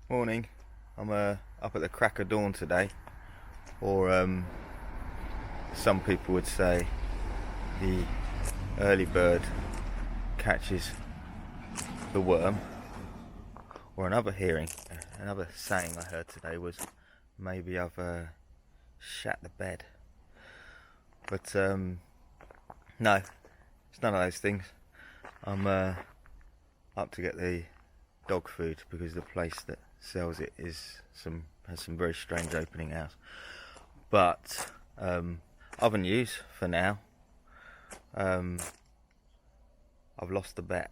Morning. I'm up at the crack of dawn today, or some people would say the early bird catches the worm. Or another saying I heard today was maybe I've shat the bed. But no, it's none of those things. I'm up to get the dog food because the place that sells it has some very strange opening hours. But other news for now. I've lost the bet.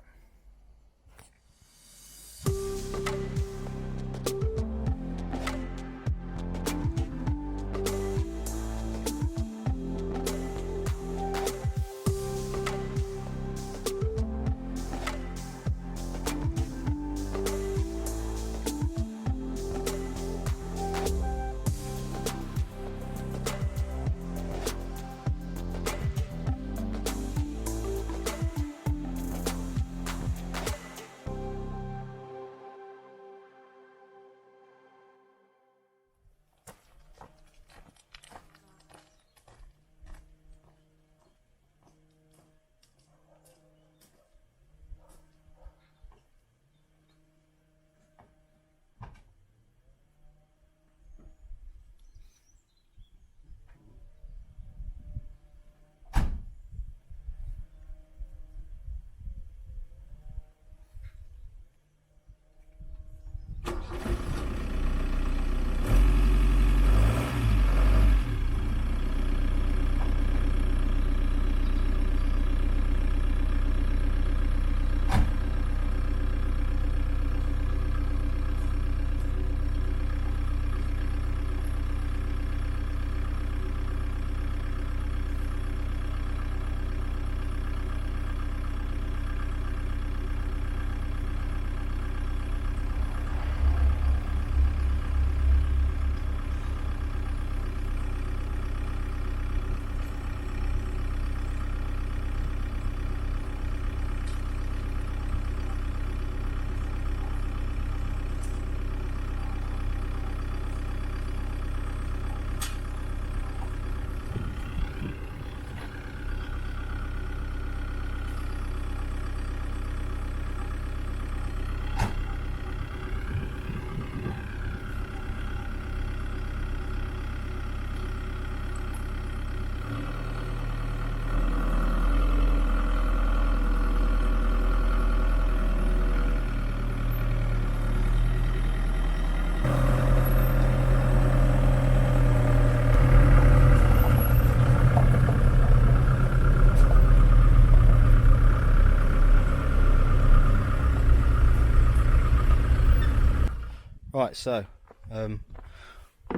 Right, so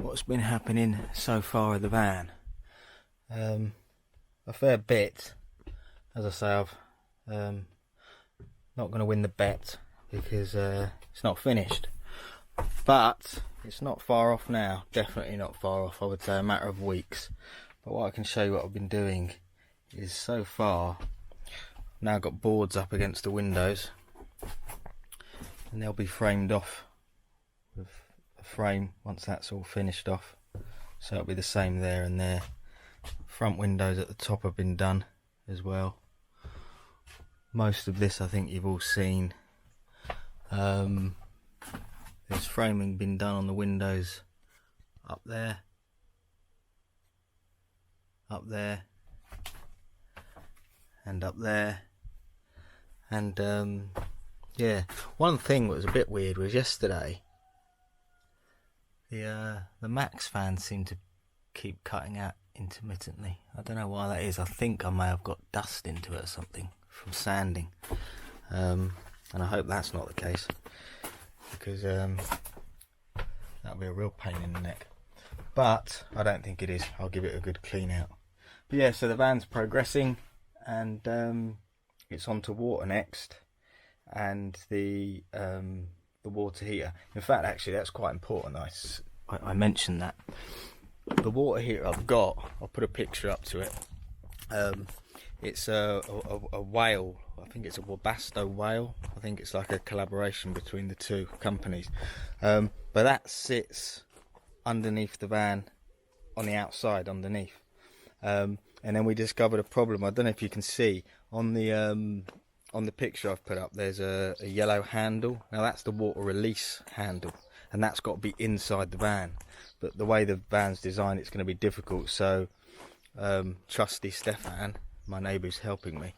what's been happening so far with the van? A fair bit. As I say, I've not going to win the bet because it's not finished, but it's not far off now. Definitely not far off. I would say a matter of weeks. But what I can show you what I've been doing is so far I've now got boards up against the windows, and they'll be framed off with a frame once that's all finished off, so it'll be the same there and there. Front windows at the top have been done as well. Most of this I think you've all seen. There's framing been done on the windows up there, and up there, and yeah, one thing that was a bit weird was yesterday the Max fan seemed to keep cutting out intermittently. I don't know why that is. I think I may have got dust into it or something from sanding, and I hope that's not the case, because that'll be a real pain in the neck. But I don't think it is. I'll give it a good clean out. But yeah, so the van's progressing, and it's on to water next, and the water heater. In fact, actually, that's quite important. I mentioned that. The water heater I've got, I'll put a picture up to it. It's a whale. I think it's a Webasto whale. I think it's like a collaboration between the two companies. But that sits underneath the van, on the outside underneath. And then we discovered a problem. I don't know if you can see on the picture I've put up, there's a yellow handle. Now that's the water release handle, and that's got to be inside the van. But the way the van's designed, it's going to be difficult. So trusty Stefan, my neighbour who's helping me,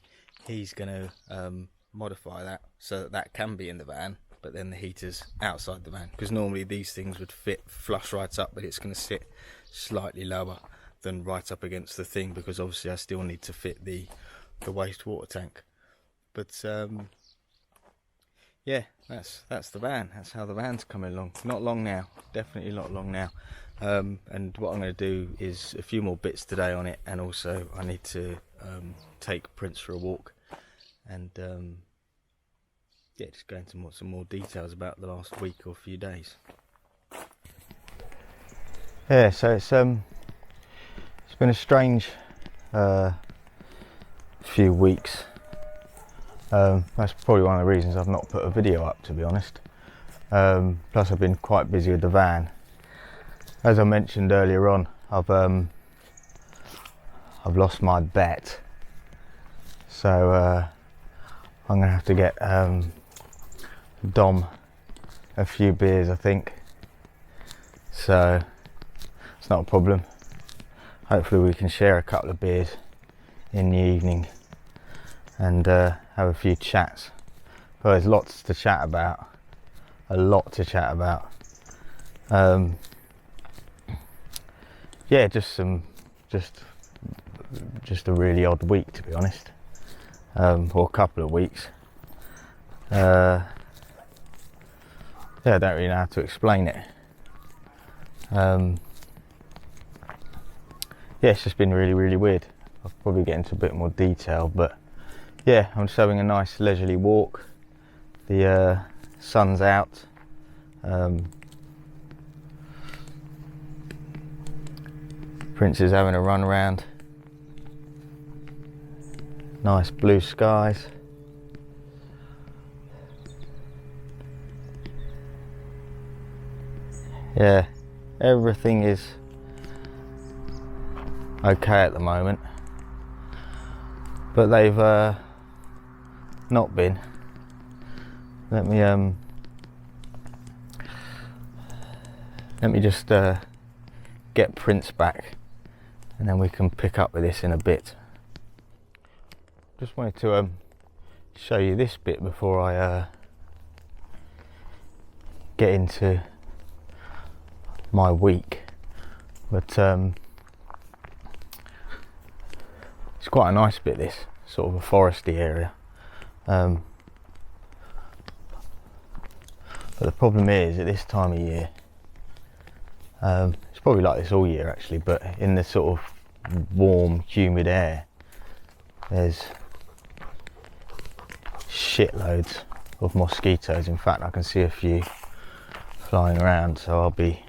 he's going to modify that so that that can be in the van, but then the heater's outside the van, because normally these things would fit flush right up, but it's going to sit slightly lower than right up against the thing, because obviously I still need to fit the wastewater tank. But yeah, that's the van. That's how the van's coming along. Not long now, definitely not long now. And what I'm going to do is a few more bits today on it, and also I need to take Prince for a walk, and yeah, just go into some more details about the last week or few days. Yeah, so it's been a strange few weeks. That's probably one of the reasons I've not put a video up, to be honest. Plus I've been quite busy with the van. As I mentioned earlier on, I've lost my bet, so I'm gonna have to get Dom a few beers, I think. So it's not a problem. Hopefully we can share a couple of beers in the evening and have a few chats. But there's lots to chat about, a lot to chat about. Yeah, just a really odd week, to be honest, or a couple of weeks. Yeah, I don't really know how to explain it. Yeah, it's just been really weird. I'll probably get into a bit more detail, but yeah, I'm just having a nice leisurely walk. The sun's out. Prince is having a run around. Nice blue skies. Yeah, everything is okay at the moment, but they've not been. Let me just get Prince back, and then we can pick up with this in a bit. Just wanted to show you this bit before I get into my week, but it's quite a nice bit, this sort of a foresty area, but the problem is at this time of year, it's probably like this all year actually, but in this sort of warm humid air there's shitloads of mosquitoes. In fact, I can see a few flying around, so I'll be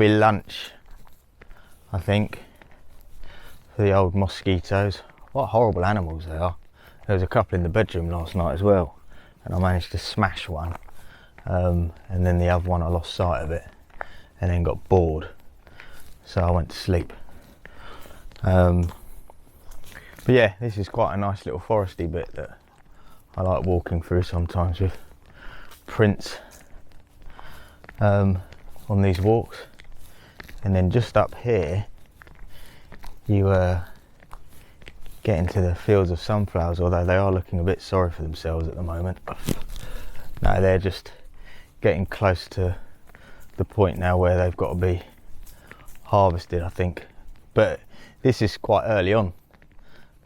lunch, I think, for the old mosquitoes. What horrible animals they are. There was a couple in the bedroom last night as well, and I managed to smash one, and then the other one I lost sight of it and then got bored, so I went to sleep. But yeah, this is quite a nice little foresty bit that I like walking through sometimes with Prince on these walks. And then just up here you get into the fields of sunflowers, although they are looking a bit sorry for themselves at the moment. No, they're just getting close to the point now where they've got to be harvested, I think. But this is quite early on.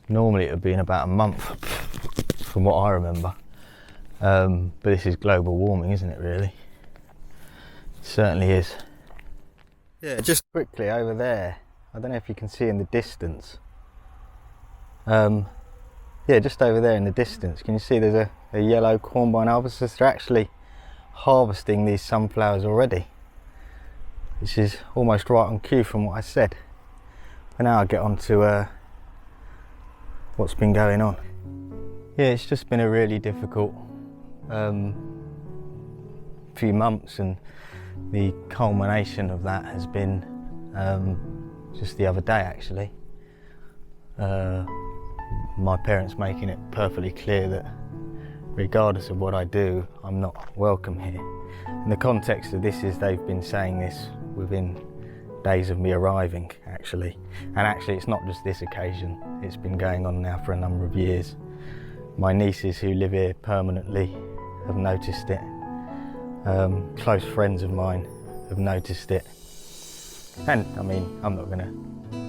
Normally it would be in about a month, from what I remember. But this is global warming, isn't it, really? It certainly is. Yeah, just quickly over there, I don't know if you can see in the distance. Yeah, just over there in the distance, can you see there's a yellow combine harvester? They're actually harvesting these sunflowers already, which is almost right on cue from what I said. But now I get on to what's been going on. Yeah, it's just been a really difficult few months, and the culmination of that has been just the other day actually. My parents making it perfectly clear that regardless of what I do, I'm not welcome here. And the context of this is they've been saying this within days of me arriving actually. And actually it's not just this occasion, it's been going on now for a number of years. My nieces who live here permanently have noticed it. Close friends of mine have noticed it. And I mean, I'm not going to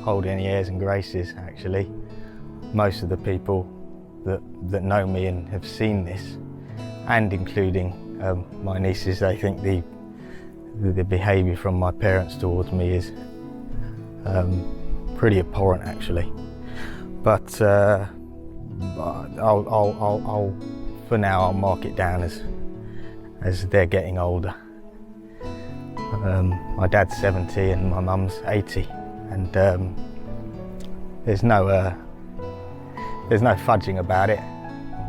hold any airs and graces actually. Most of the people that know me and have seen this, and including my nieces, they think the behaviour from my parents towards me is pretty abhorrent actually. But I'll for now I'll mark it down as they're getting older. My dad's 70 and my mum's 80, and there's no fudging about it.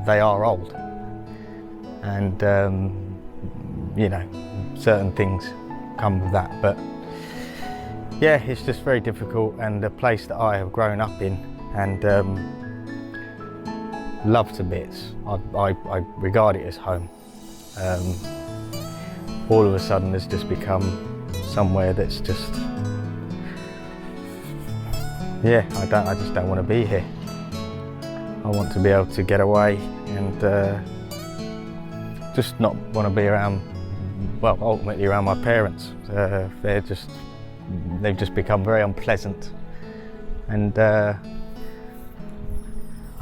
They are old, and you know, certain things come with that. But yeah, it's just very difficult, and a place that I have grown up in and love to bits. I regard it as home. All of a sudden has just become somewhere that's just, yeah, I just don't want to be here. I want to be able to get away and just not want to be around, well, ultimately around my parents. They've just become very unpleasant, and I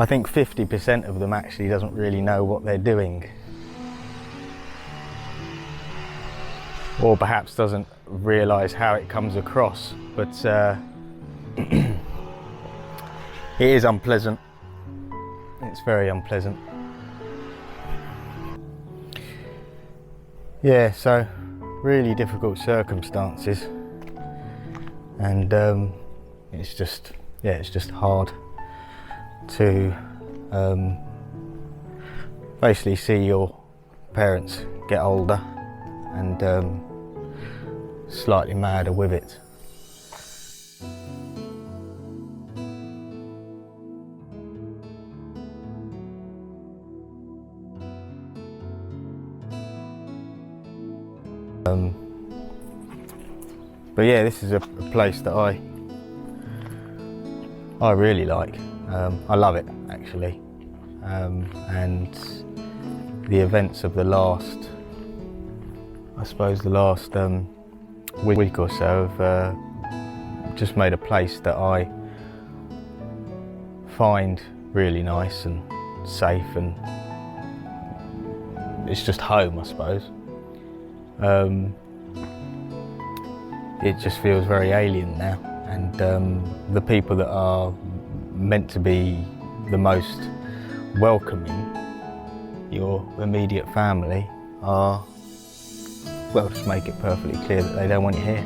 think 50% of them actually doesn't really know what they're doing, or perhaps doesn't realise how it comes across, but it is unpleasant. It's very unpleasant. Yeah, so really difficult circumstances, and it's just hard to basically see your parents get older and slightly madder with it. But yeah, this is a place that I really like. I love it actually, and the events of the last, I suppose the last week or so have just made a place that I find really nice and safe, and it's just home, I suppose. It just feels very alien now, and the people that are meant to be the most welcoming, your immediate family, are, well, just make it perfectly clear that they don't want you here.